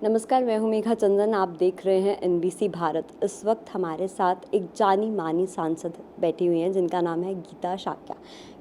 नमस्कार, मैं हूं मेघा चंदन। आप देख रहे हैं एनबीसी भारत। इस वक्त हमारे साथ एक जानी मानी सांसद बैठी हुई हैं जिनका नाम है गीता शाक्या।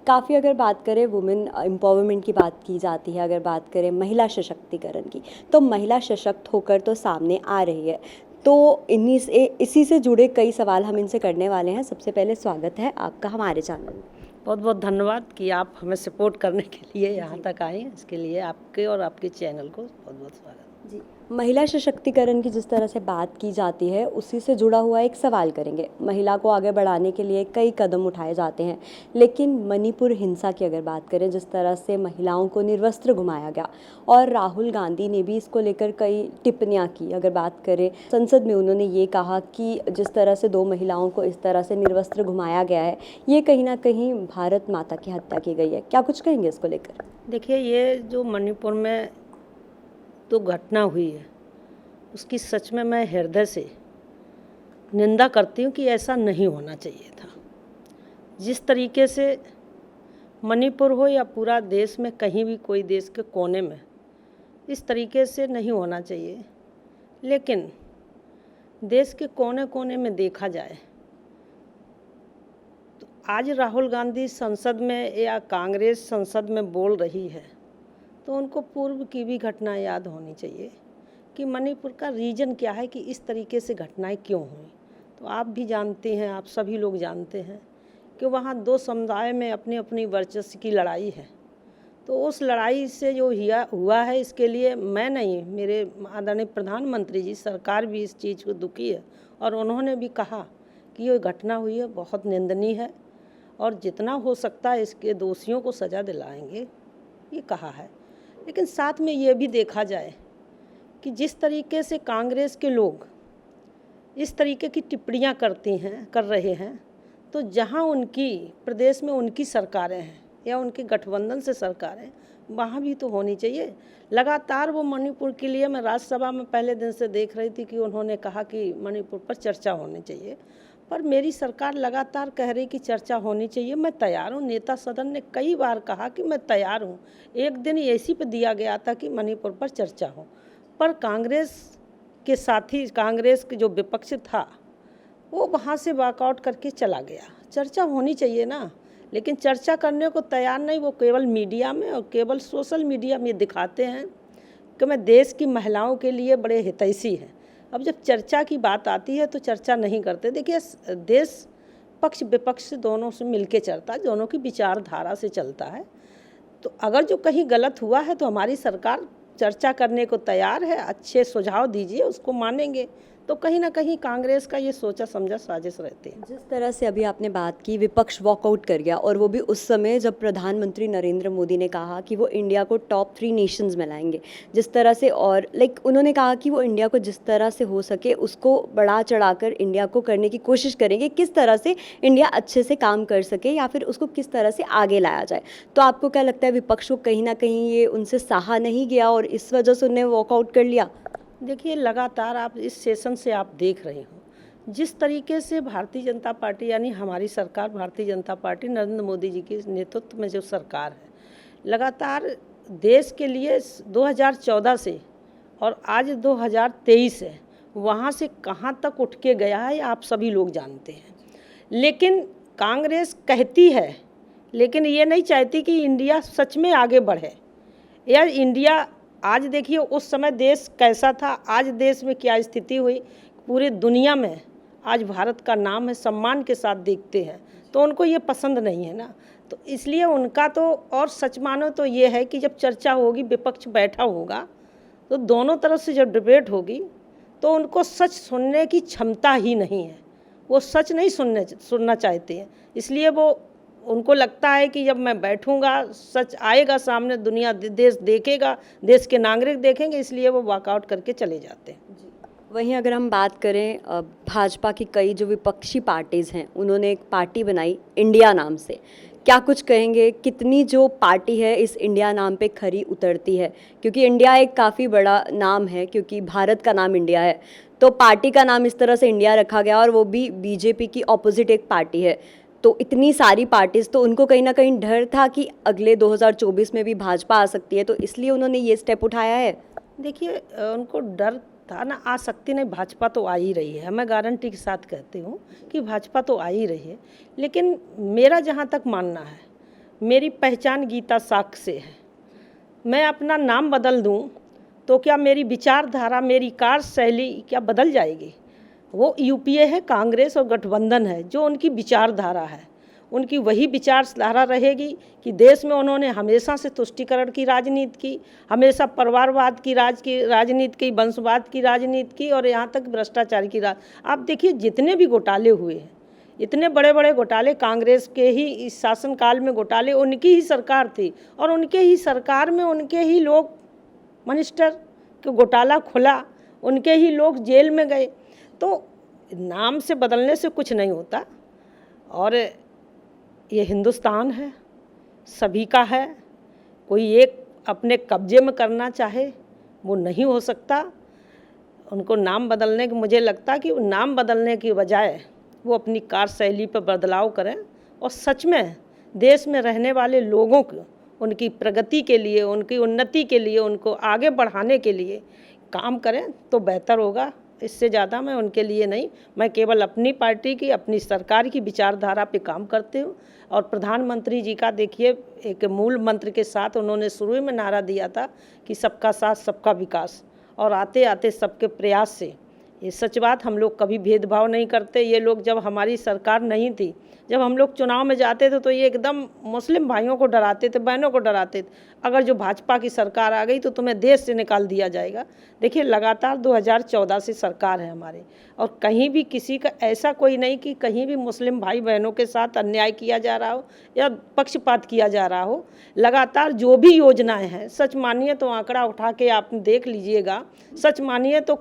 काफ़ी अगर बात करें वुमेन एम्पावरमेंट की बात की जाती है, अगर बात करें महिला सशक्तिकरण की, तो महिला सशक्त होकर तो सामने आ रही है। तो इसी से जुड़े कई सवाल हम इनसे करने वाले हैं। सबसे पहले स्वागत है आपका हमारे चैनल में। बहुत बहुत धन्यवाद कि आप हमें सपोर्ट करने के लिए यहाँ तक आए। इसके लिए आपके और आपके चैनल को बहुत बहुत स्वागत जी। महिला सशक्तिकरण की जिस तरह से बात की जाती है, उसी से जुड़ा हुआ एक सवाल करेंगे। महिला को आगे बढ़ाने के लिए कई कदम उठाए जाते हैं, लेकिन मणिपुर हिंसा की अगर बात करें, जिस तरह से महिलाओं को निर्वस्त्र घुमाया गया, और राहुल गांधी ने भी इसको लेकर कई टिप्पणियां की। अगर बात करें संसद में, उन्होंने ये कहा कि जिस तरह से 2 महिलाओं को इस तरह से निर्वस्त्र घुमाया गया है, ये कहीं ना कहीं भारत माता की हत्या की गई है। क्या कुछ कहेंगे इसको लेकर? देखिए, ये जो मणिपुर में तो घटना हुई है, उसकी सच में मैं हृदय से निंदा करती हूँ कि ऐसा नहीं होना चाहिए था। जिस तरीके से मणिपुर हो या पूरा देश में कहीं भी कोई देश के कोने में इस तरीके से नहीं होना चाहिए, लेकिन देश के कोने कोने में देखा जाए तो आज राहुल गांधी संसद में या कांग्रेस संसद में बोल रही है तो उनको पूर्व की भी घटना याद होनी चाहिए कि मणिपुर का रीजन क्या है, कि इस तरीके से घटनाएं क्यों हुई। तो आप भी जानते हैं, आप सभी लोग जानते हैं कि वहाँ 2 समुदाय में अपनी अपनी वर्चस्व की लड़ाई है। तो उस लड़ाई से जो हुआ है, इसके लिए मैं नहीं, मेरे आदरणीय प्रधानमंत्री जी, सरकार भी इस चीज़ को दुखी है और उन्होंने भी कहा कि ये घटना हुई है बहुत निंदनीय है और जितना हो सकता है इसके दोषियों को सज़ा दिलाएंगे, ये कहा है। लेकिन साथ में ये भी देखा जाए कि जिस तरीके से कांग्रेस के लोग इस तरीके की टिप्पणियां कर रहे हैं, तो जहां उनकी प्रदेश में उनकी सरकारें हैं या उनके गठबंधन से सरकारें, वहां भी तो होनी चाहिए। लगातार वो मणिपुर के लिए, मैं राज्यसभा में पहले दिन से देख रही थी कि उन्होंने कहा कि मणिपुर पर चर्चा होनी चाहिए, पर मेरी सरकार लगातार कह रही कि चर्चा होनी चाहिए। मैं तैयार हूँ, नेता सदन ने कई बार कहा कि मैं तैयार हूँ। एक दिन ऐसी पे दिया गया था कि मणिपुर पर चर्चा हो, पर कांग्रेस के साथी, कांग्रेस के जो विपक्ष था, वो वहाँ से वॉकआउट करके चला गया। चर्चा होनी चाहिए ना, लेकिन चर्चा करने को तैयार नहीं। वो केवल मीडिया में और केवल सोशल मीडिया में दिखाते हैं कि मैं देश की महिलाओं के लिए बड़े हितैषी हैं। अब जब चर्चा की बात आती है तो चर्चा नहीं करते। देखिए, देश पक्ष विपक्ष दोनों से मिलके चलता है, दोनों की विचारधारा से चलता है। तो अगर जो कहीं गलत हुआ है तो हमारी सरकार चर्चा करने को तैयार है। अच्छे सुझाव दीजिए, उसको मानेंगे। तो कहीं ना कहीं कांग्रेस का ये सोचा समझा साजिश रहती है। जिस तरह से अभी आपने बात की, विपक्ष वॉकआउट कर गया, और वो भी उस समय जब प्रधानमंत्री नरेंद्र मोदी ने कहा कि वो इंडिया को टॉप 3 नेशंस में लाएंगे। जिस तरह से, और उन्होंने कहा कि वो इंडिया को जिस तरह से हो सके उसको बढ़ा चढ़ाकर इंडिया को करने की कोशिश करेंगे, किस तरह से इंडिया अच्छे से काम कर सके या फिर उसको किस तरह से आगे लाया जाए। तो आपको क्या लगता है, विपक्ष को कहीं ना कहीं ये उनसे सहा नहीं गया और इस वजह से उन्हें वॉकआउट कर लिया? देखिए, लगातार आप इस सेशन से आप देख रहे हो जिस तरीके से भारतीय जनता पार्टी, यानी हमारी सरकार, भारतीय जनता पार्टी नरेंद्र मोदी जी के नेतृत्व में जो सरकार है, लगातार देश के लिए 2014 से और आज 2023 है, वहाँ से कहाँ तक उठ के गया है आप सभी लोग जानते हैं। लेकिन कांग्रेस कहती है, लेकिन ये नहीं चाहती कि इंडिया सच में आगे बढ़े। यार, इंडिया आज देखिए उस समय देश कैसा था, आज देश में क्या स्थिति हुई। पूरी दुनिया में आज भारत का नाम है, सम्मान के साथ देखते हैं। तो उनको ये पसंद नहीं है ना, तो इसलिए उनका तो, और सच मानो तो ये है कि जब चर्चा होगी, विपक्ष बैठा होगा, तो दोनों तरफ से जब डिबेट होगी तो उनको सच सुनने की क्षमता ही नहीं है। वो सच नहीं सुनना चाहते हैं। इसलिए वो, उनको लगता है कि जब मैं बैठूंगा सच आएगा सामने, दुनिया देश देखेगा, देश के नागरिक देखेंगे, इसलिए वो वॉकआउट करके चले जाते हैं। वहीं अगर हम बात करें, भाजपा की कई जो विपक्षी पार्टीज़ हैं, उन्होंने एक पार्टी बनाई इंडिया नाम से। क्या कुछ कहेंगे, कितनी जो पार्टी है इस इंडिया नाम पे खरी उतरती है? क्योंकि इंडिया एक काफ़ी बड़ा नाम है, क्योंकि भारत का नाम इंडिया है, तो पार्टी का नाम इस तरह से इंडिया रखा गया, और वो भी बीजेपी की ऑपोजिट एक पार्टी है। तो इतनी सारी पार्टीज, तो उनको कहीं ना कहीं डर था कि अगले 2024 में भी भाजपा आ सकती है, तो इसलिए उन्होंने ये स्टेप उठाया है। देखिए उनको डर था ना, आ सकती नहीं, भाजपा तो आ ही रही है, मैं गारंटी के साथ कहती हूँ कि भाजपा तो आ ही रही है। लेकिन मेरा जहाँ तक मानना है, मेरी पहचान गीता साख से है। मैं अपना नाम बदल दूँ तो क्या मेरी विचारधारा, मेरी कार्यशैली क्या बदल जाएगी? वो यूपीए है, कांग्रेस और गठबंधन है, जो उनकी विचारधारा है, उनकी वही विचारधारा रहेगी कि देश में उन्होंने हमेशा से तुष्टीकरण की राजनीति की, हमेशा परिवारवाद की राजनीति की, वंशवाद की राजनीति की, और यहाँ तक भ्रष्टाचार की आप देखिए जितने भी घोटाले हुए हैं, इतने बड़े बड़े घोटाले कांग्रेस के ही इस शासनकाल में घोटाले, उनकी ही सरकार थी और उनके ही सरकार में उनके ही लोग मिनिस्टर के घोटाला खुला, उनके ही लोग जेल में गए। तो नाम से बदलने से कुछ नहीं होता, और ये हिंदुस्तान है, सभी का है। कोई एक अपने कब्जे में करना चाहे वो नहीं हो सकता। उनको नाम बदलने की, मुझे लगता कि नाम बदलने की बजाय वो अपनी कार्यशैली पर बदलाव करें और सच में देश में रहने वाले लोगों को, उनकी प्रगति के लिए, उनकी उन्नति के लिए, उनको आगे बढ़ाने के लिए काम करें तो बेहतर होगा। इससे ज़्यादा मैं उनके लिए नहीं, मैं केवल अपनी पार्टी की, अपनी सरकार की विचारधारा पे काम करती हूँ। और प्रधानमंत्री जी का देखिए, एक मूल मंत्र के साथ उन्होंने शुरू में नारा दिया था कि सबका साथ सबका विकास, और आते आते सबके प्रयास से, ये सच बात, हम लोग कभी भेदभाव नहीं करते। ये लोग जब हमारी सरकार नहीं थी, जब हम लोग चुनाव में जाते थे तो ये एकदम मुस्लिम भाइयों को डराते थे, बहनों को डराते थे, अगर जो भाजपा की सरकार आ गई तो तुम्हें देश से निकाल दिया जाएगा। देखिए लगातार 2014 से सरकार है हमारी, और कहीं भी किसी का ऐसा कोई नहीं कि कहीं भी मुस्लिम भाई बहनों के साथ अन्याय किया जा रहा हो या पक्षपात किया जा रहा हो। लगातार जो भी योजनाएं हैं, सच मानिए तो आंकड़ा उठा के आप देख लीजिएगा, सच मानिए तो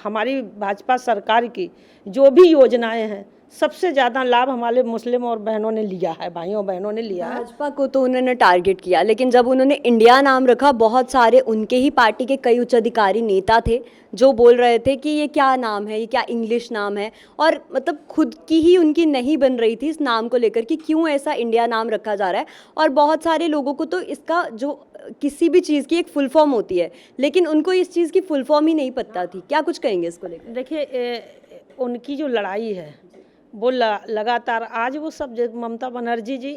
हमारी भाजपा सरकार की जो भी योजनाएं हैं, सबसे ज़्यादा लाभ हमारे मुस्लिम और बहनों ने लिया है, भाइयों बहनों ने लिया है। भाजपा को तो उन्होंने टारगेट किया, लेकिन जब उन्होंने इंडिया नाम रखा, बहुत सारे उनके ही पार्टी के कई उच्च अधिकारी नेता थे जो बोल रहे थे कि ये क्या नाम है, ये क्या इंग्लिश नाम है, और मतलब खुद की ही उनकी नहीं बन रही थी इस नाम को लेकर कि क्यों ऐसा इंडिया नाम रखा जा रहा है। और बहुत सारे लोगों को तो इसका जो किसी भी चीज़ की एक फुल फॉर्म होती है, लेकिन उनको इस चीज़ की फुल फॉर्म ही नहीं पता थी। क्या कुछ कहेंगे इसको लेकर? देखिए उनकी जो लड़ाई है वो लगातार, आज वो सब ममता बनर्जी जी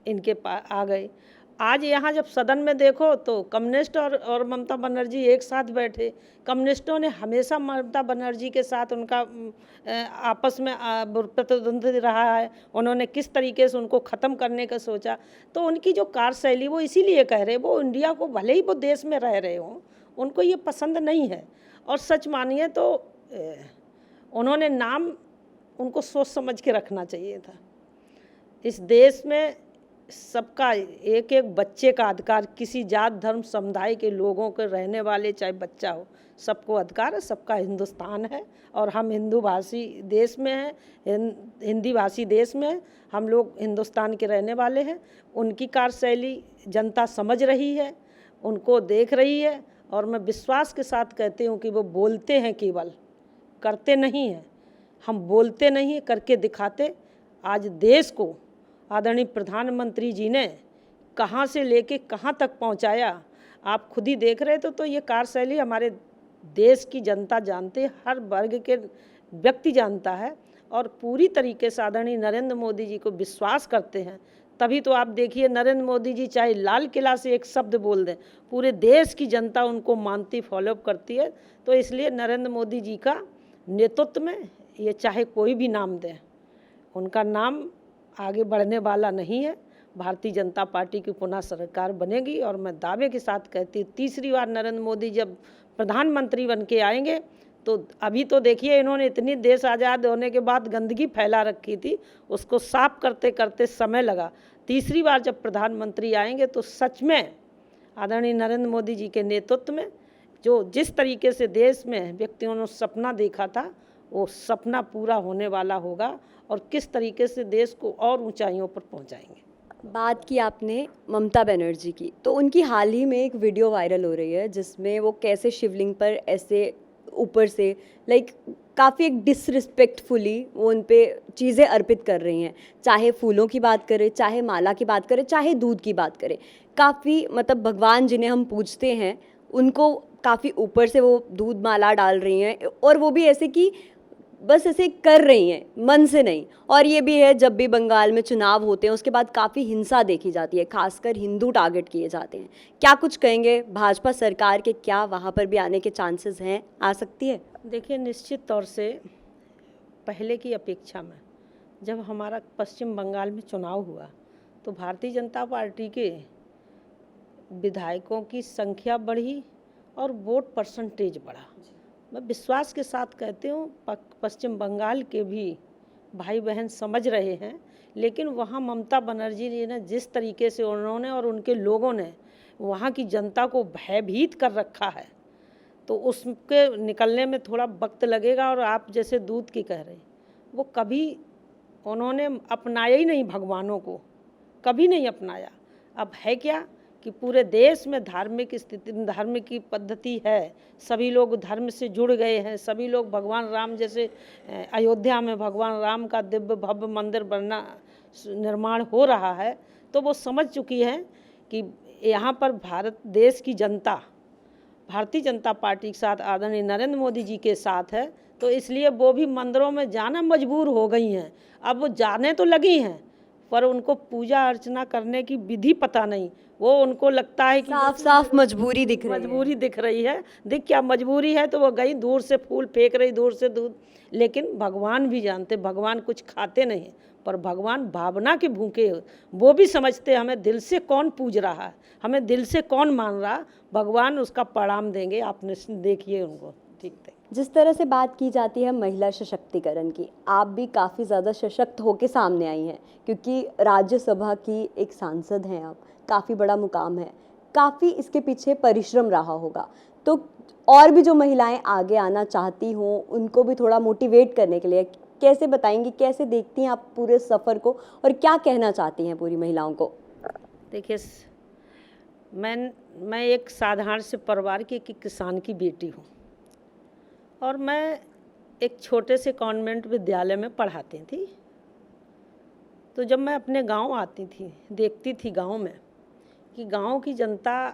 इनके आ गए। आज यहाँ जब सदन में देखो तो कम्युनिस्ट और ममता बनर्जी एक साथ बैठे। कम्युनिस्टों ने हमेशा ममता बनर्जी के साथ उनका आपस में प्रतिद्वंद्वी रहा है, उन्होंने किस तरीके से उनको ख़त्म करने का सोचा। तो उनकी जो कार्यशैली, वो इसीलिए कह रहे, वो इंडिया को, भले ही वो देश में रह रहे हों, उनको ये पसंद नहीं है। और सच मानिए तो उन्होंने नाम उनको सोच समझ के रखना चाहिए था। इस देश में सबका, एक एक बच्चे का अधिकार, किसी जात धर्म समुदाय के लोगों के रहने वाले चाहे बच्चा हो, सबको अधिकार है, सबका हिंदुस्तान है। और हम हिंदू भाषी देश में हैं, हिंदी भाषी देश में हैं, हम लोग हिंदुस्तान के रहने वाले हैं। उनकी कार्यशैली जनता समझ रही है, उनको देख रही है, और मैं विश्वास के साथ कहती हूँ कि वो बोलते हैं, केवल करते नहीं हैं। हम बोलते नहीं, करके दिखाते। आज देश को आदरणीय प्रधानमंत्री जी ने कहाँ से लेके कहाँ तक पहुँचाया, आप खुद ही देख रहे थे। तो ये कार्यशैली हमारे देश की जनता जानते, हर वर्ग के व्यक्ति जानता है, और पूरी तरीके से आदरणीय नरेंद्र मोदी जी को विश्वास करते हैं। तभी तो आप देखिए, नरेंद्र मोदी जी चाहे लाल किला से एक शब्द बोल दें, पूरे देश की जनता उनको मानती, फॉलोअप करती है। तो इसलिए नरेंद्र मोदी जी का नेतृत्व में ये चाहे कोई भी नाम दें, उनका नाम आगे बढ़ने वाला नहीं है। भारतीय जनता पार्टी की पुनः सरकार बनेगी, और मैं दावे के साथ कहती हूँ, तीसरी बार नरेंद्र मोदी जब प्रधानमंत्री बन के आएंगे तो अभी तो देखिए इन्होंने इतनी देश आज़ाद होने के बाद गंदगी फैला रखी थी, उसको साफ करते करते समय लगा। तीसरी बार जब प्रधानमंत्री आएंगे तो सच में आदरणीय नरेंद्र मोदी जी के नेतृत्व में जो जिस तरीके से देश में व्यक्तियों ने सपना देखा था, वो सपना पूरा होने वाला होगा, और किस तरीके से देश को और ऊंचाइयों पर पहुंचाएंगे। बात की आपने ममता बनर्जी की, तो उनकी हाल ही में एक वीडियो वायरल हो रही है जिसमें वो कैसे शिवलिंग पर ऐसे ऊपर से काफ़ी एक डिसरिस्पेक्टफुली वो उन पे चीज़ें अर्पित कर रही हैं, चाहे फूलों की बात करें, चाहे माला की बात करें, चाहे दूध की बात करें। काफ़ी मतलब भगवान जिन्हें हम पूजते हैं उनको काफ़ी ऊपर से वो दूध माला डाल रही हैं, और वो भी ऐसे कि बस ऐसे कर रही हैं, मन से नहीं। और ये भी है, जब भी बंगाल में चुनाव होते हैं उसके बाद काफ़ी हिंसा देखी जाती है, खासकर हिंदू टारगेट किए जाते हैं। क्या कुछ कहेंगे, भाजपा सरकार के क्या वहाँ पर भी आने के चांसेस हैं, आ सकती है? देखिए, निश्चित तौर से पहले की अपेक्षा में जब हमारा पश्चिम बंगाल में चुनाव हुआ तो भारतीय जनता पार्टी के विधायकों की संख्या बढ़ी और वोट परसेंटेज बढ़ा। मैं विश्वास के साथ कहती हूँ, पश्चिम बंगाल के भी भाई बहन समझ रहे हैं, लेकिन वहाँ ममता बनर्जी जी ने जिस तरीके से उन्होंने और उनके लोगों ने वहाँ की जनता को भयभीत कर रखा है, तो उसके निकलने में थोड़ा वक्त लगेगा। और आप जैसे दूध की कह रहे हैं, वो कभी उन्होंने अपनाया ही नहीं, भगवानों को कभी नहीं अपनाया। अब है क्या कि पूरे देश में धार्मिक स्थिति, धार्मिक की पद्धति है, सभी लोग धर्म से जुड़ गए हैं, सभी लोग भगवान राम जैसे अयोध्या में भगवान राम का दिव्य भव्य मंदिर बनना निर्माण हो रहा है, तो वो समझ चुकी है कि यहाँ पर भारत देश की जनता भारतीय जनता पार्टी के साथ, आदरणीय नरेंद्र मोदी जी के साथ है, तो इसलिए वो भी मंदिरों में जाना मजबूर हो गई हैं। अब वो जाने तो लगी हैं, पर उनको पूजा अर्चना करने की विधि पता नहीं। वो उनको लगता है कि साफ साफ मजबूरी दिख रही है। मजबूरी दिख रही है। दिख क्या मजबूरी है, तो वो गई दूर से फूल फेंक रही, दूर से दूध। लेकिन भगवान भी जानते, भगवान कुछ खाते नहीं, पर भगवान भावना के भूखे हो। वो भी समझते हमें दिल से कौन पूज रहा है, हमें दिल से कौन मान रहा, भगवान उसका परिणाम देंगे। आप देखिए उनको, ठीक है। जिस तरह से बात की जाती है महिला सशक्तिकरण की, आप भी काफ़ी ज़्यादा सशक्त होकर सामने आई हैं, क्योंकि राज्यसभा की एक सांसद हैं आप, काफ़ी बड़ा मुकाम है, काफ़ी इसके पीछे परिश्रम रहा होगा। तो और भी जो महिलाएं आगे आना चाहती हों, उनको भी थोड़ा मोटिवेट करने के लिए कैसे बताएंगी, कैसे देखती हैं आप पूरे सफ़र को, और क्या कहना चाहती हैं पूरी महिलाओं को? देखिए, मैं एक साधारण से परिवार की एक किसान की बेटी हूँ, और मैं एक छोटे से कॉन्वेंट विद्यालय में पढ़ाती थी। तो जब मैं अपने गांव आती थी, देखती थी गांव में कि गांव की जनता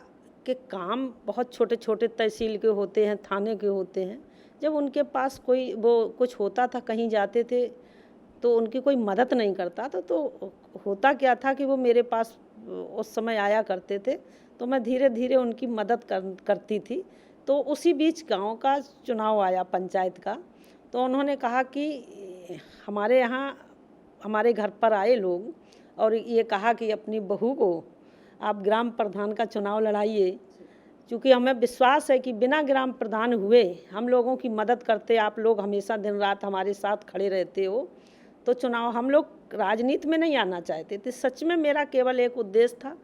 के काम बहुत छोटे छोटे तहसील के होते हैं, थाने के होते हैं। जब उनके पास कोई वो कुछ होता था, कहीं जाते थे तो उनकी कोई मदद नहीं करता था, तो होता क्या था कि वो मेरे पास उस समय आया करते थे, तो मैं धीरे धीरे उनकी मदद करती थी। तो उसी बीच गांव का चुनाव आया पंचायत का, तो उन्होंने कहा कि हमारे यहाँ हमारे घर पर आए लोग और ये कहा कि अपनी बहू को आप ग्राम प्रधान का चुनाव लड़ाइए, क्योंकि हमें विश्वास है कि बिना ग्राम प्रधान हुए हम लोगों की मदद करते, आप लोग हमेशा दिन रात हमारे साथ खड़े रहते हो, तो चुनाव हम लोग राजनीति में नहीं आना चाहते थे। सच में मेरा केवल एक उद्देश्य था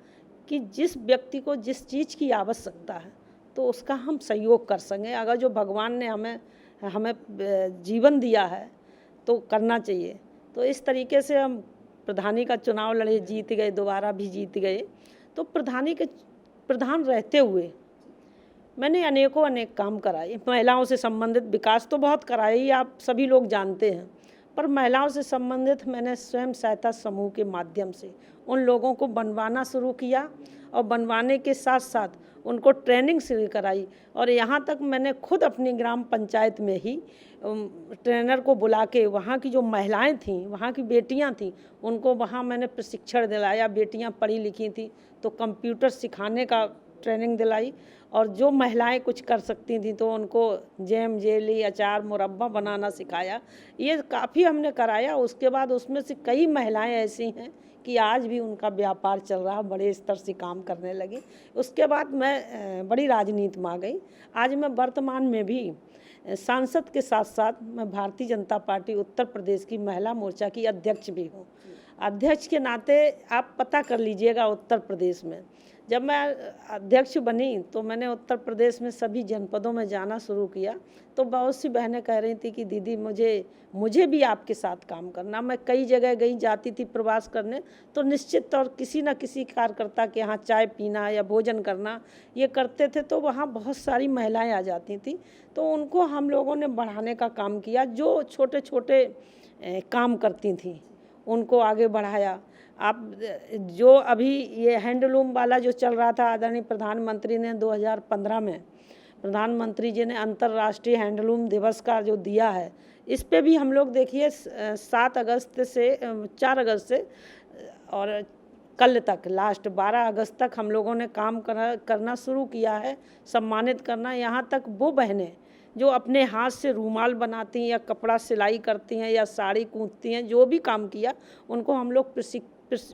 कि जिस व्यक्ति को जिस चीज़ की आवश्यकता है तो उसका हम सहयोग कर सकें। अगर जो भगवान ने हमें जीवन दिया है तो करना चाहिए। तो इस तरीके से हम प्रधानी का चुनाव लड़े, जीत गए, दोबारा भी जीत गए। तो प्रधानी के प्रधान रहते हुए मैंने अनेक काम कराए। महिलाओं से संबंधित विकास तो बहुत कराया ही, आप सभी लोग जानते हैं, पर महिलाओं से संबंधित मैंने स्वयं सहायता समूह के माध्यम से उन लोगों को बनवाना शुरू किया, और बनवाने के साथ साथ उनको ट्रेनिंग शुरू कराई। और यहाँ तक मैंने खुद अपनी ग्राम पंचायत में ही ट्रेनर को बुला के वहाँ की जो महिलाएं थीं, वहाँ की बेटियाँ थीं, उनको वहाँ मैंने प्रशिक्षण दिलाया। बेटियाँ पढ़ी लिखी थी तो कंप्यूटर सिखाने का ट्रेनिंग दिलाई, और जो महिलाएं कुछ कर सकती थी तो उनको जैम, जेली, अचार, मुरब्बा बनाना सिखाया। ये काफ़ी हमने कराया। उसके बाद उसमें से कई महिलाएं ऐसी हैं कि आज भी उनका व्यापार चल रहा, बड़े स्तर से काम करने लगी। उसके बाद मैं बड़ी राजनीति में आ गई। आज मैं वर्तमान में भी सांसद के साथ साथ मैं भारतीय जनता पार्टी उत्तर प्रदेश की महिला मोर्चा की अध्यक्ष भी हूँ। अध्यक्ष के नाते आप पता कर लीजिएगा, उत्तर प्रदेश में जब मैं अध्यक्ष बनी तो मैंने उत्तर प्रदेश में सभी जनपदों में जाना शुरू किया। तो बहुत सी बहनें कह रही थी कि दीदी मुझे भी आपके साथ काम करना। मैं कई जगह गई, जाती थी प्रवास करने, तो निश्चित तौर किसी न किसी कार्यकर्ता के यहाँ चाय पीना या भोजन करना ये करते थे, तो वहाँ बहुत सारी महिलाएं आ जाती थी। तो उनको हम लोगों ने बढ़ाने का काम किया। जो छोटे छोटे काम करती थी उनको आगे बढ़ाया। आप जो अभी ये हैंडलूम वाला जो चल रहा था, आदरणीय प्रधानमंत्री ने 2015 में प्रधानमंत्री जी ने अंतर्राष्ट्रीय हैंडलूम दिवस का जो दिया है, इस पे भी हम लोग देखिए 4 अगस्त से और कल तक लास्ट 12 अगस्त तक हम लोगों ने काम करना शुरू किया है, सम्मानित करना। यहाँ तक वो बहनें जो अपने हाथ से रूमाल बनाती हैं या कपड़ा सिलाई करती हैं या साड़ी गूंथती हैं, जो भी काम किया उनको हम लोग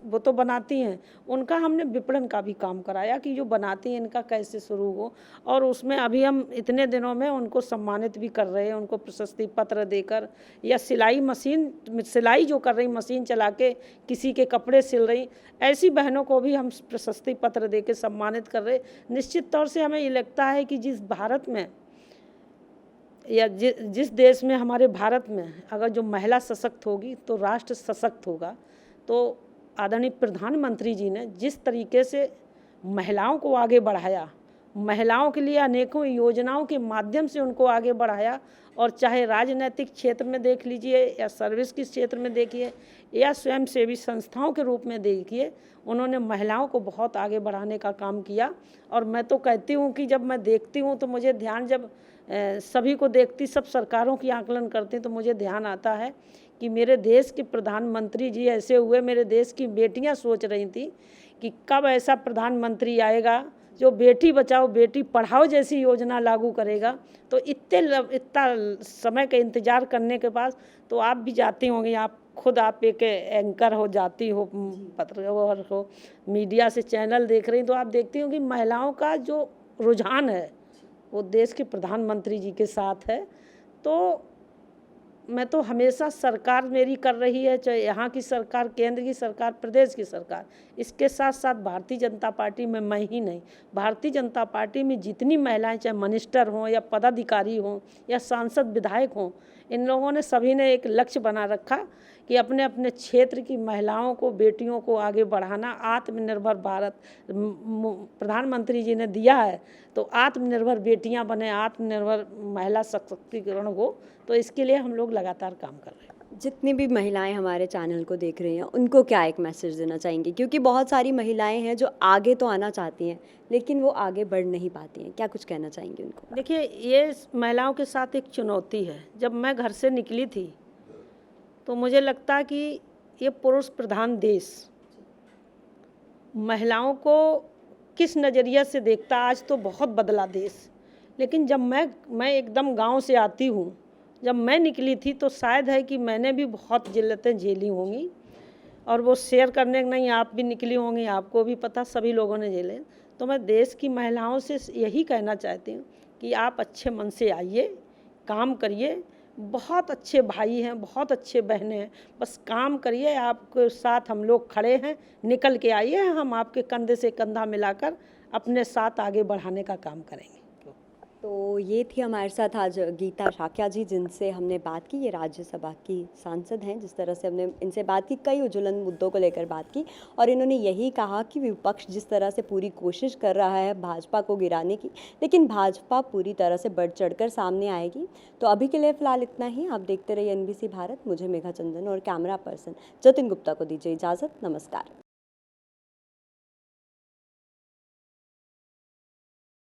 वो तो बनाती हैं, उनका हमने विपणन का भी काम कराया कि जो बनाती हैं इनका कैसे शुरू हो। और उसमें अभी हम इतने दिनों में उनको सम्मानित भी कर रहे हैं, उनको प्रशस्ति पत्र देकर, या सिलाई जो कर रही मशीन चला के किसी के कपड़े सिल रही, ऐसी बहनों को भी हम प्रशस्ति पत्र दे के सम्मानित कर रहे। निश्चित तौर से हमें ये लगता है कि जिस भारत में या जिस देश में, हमारे भारत में अगर जो महिला सशक्त होगी तो राष्ट्र सशक्त होगा। तो आदरणीय प्रधानमंत्री जी ने जिस तरीके से महिलाओं को आगे बढ़ाया, महिलाओं के लिए अनेकों योजनाओं के माध्यम से उनको आगे बढ़ाया, और चाहे राजनीतिक क्षेत्र में देख लीजिए या सर्विस के क्षेत्र में देखिए या स्वयंसेवी संस्थाओं के रूप में देखिए, उन्होंने महिलाओं को बहुत आगे बढ़ाने का काम किया। और मैं तो कहती हूँ कि जब मैं देखती हूँ तो मुझे ध्यान, जब सभी को देखती, सब सरकारों की आकलन करती, तो मुझे ध्यान आता है कि मेरे देश के प्रधानमंत्री जी ऐसे हुए, मेरे देश की बेटियां सोच रही थी कि कब ऐसा प्रधानमंत्री आएगा जो बेटी बचाओ बेटी पढ़ाओ जैसी योजना लागू करेगा। तो इतना समय का इंतज़ार करने के बाद तो आप भी जाती होंगी, आप खुद आप एक एंकर हो जाती हो, पत्रकार हो, मीडिया से चैनल देख रही, तो आप देखती हो कि महिलाओं का जो रुझान है वो देश के प्रधानमंत्री जी के साथ है। तो मैं तो हमेशा, सरकार मेरी कर रही है, चाहे यहाँ की सरकार, केंद्र की सरकार, प्रदेश की सरकार, इसके साथ साथ भारतीय जनता पार्टी में मैं ही नहीं, भारतीय जनता पार्टी में जितनी महिलाएं, चाहे मिनिस्टर हों या पदाधिकारी हों या सांसद विधायक हों, इन लोगों ने सभी ने एक लक्ष्य बना रखा कि अपने अपने क्षेत्र की महिलाओं को, बेटियों को आगे बढ़ाना। आत्मनिर्भर भारत प्रधानमंत्री जी ने दिया है, तो आत्मनिर्भर बेटियां बने, आत्मनिर्भर महिला सशक्तिकरण हो, तो इसके लिए हम लोग लगातार काम कर रहे हैं। जितनी भी महिलाएं हमारे चैनल को देख रही हैं, उनको क्या एक मैसेज देना चाहेंगी? क्योंकि बहुत सारी महिलाएं हैं जो आगे तो आना चाहती हैं लेकिन वो आगे बढ़ नहीं पाती हैं, क्या कुछ कहना चाहेंगी उनको? देखिए, ये महिलाओं के साथ एक चुनौती है। जब मैं घर से निकली थी तो मुझे लगता कि ये पुरुष प्रधान देश महिलाओं को किस नज़रिया से देखता, आज तो बहुत बदला देश। लेकिन जब मैं एकदम गांव से आती हूँ, जब मैं निकली थी तो शायद है कि मैंने भी बहुत जिल्लतें झेली होंगी, और वो शेयर करने नहीं, आप भी निकली होंगी, आपको भी पता, सभी लोगों ने झेले। तो मैं देश की महिलाओं से यही कहना चाहती हूँ कि आप अच्छे मन से आइए, काम करिए, बहुत अच्छे भाई हैं, बहुत अच्छे बहनें हैं, बस काम करिए, आपके साथ हम लोग खड़े हैं, निकल के आइए, हम आपके कंधे से कंधा मिलाकर अपने साथ आगे बढ़ाने का काम करेंगे। तो ये थी हमारे साथ आज गीता शाक्या जी, जिनसे हमने बात की। ये राज्यसभा की सांसद हैं। जिस तरह से हमने इनसे बात की, कई ज्वलंत मुद्दों को लेकर बात की, और इन्होंने यही कहा कि विपक्ष जिस तरह से पूरी कोशिश कर रहा है भाजपा को गिराने की, लेकिन भाजपा पूरी तरह से बढ़ चढ़कर सामने आएगी। तो अभी के लिए फ़िलहाल इतना ही। आप देखते रहिए NBC भारत। मुझे मेघा चंदन और कैमरा पर्सन जतिन गुप्ता को दीजिए इजाज़त। नमस्कार।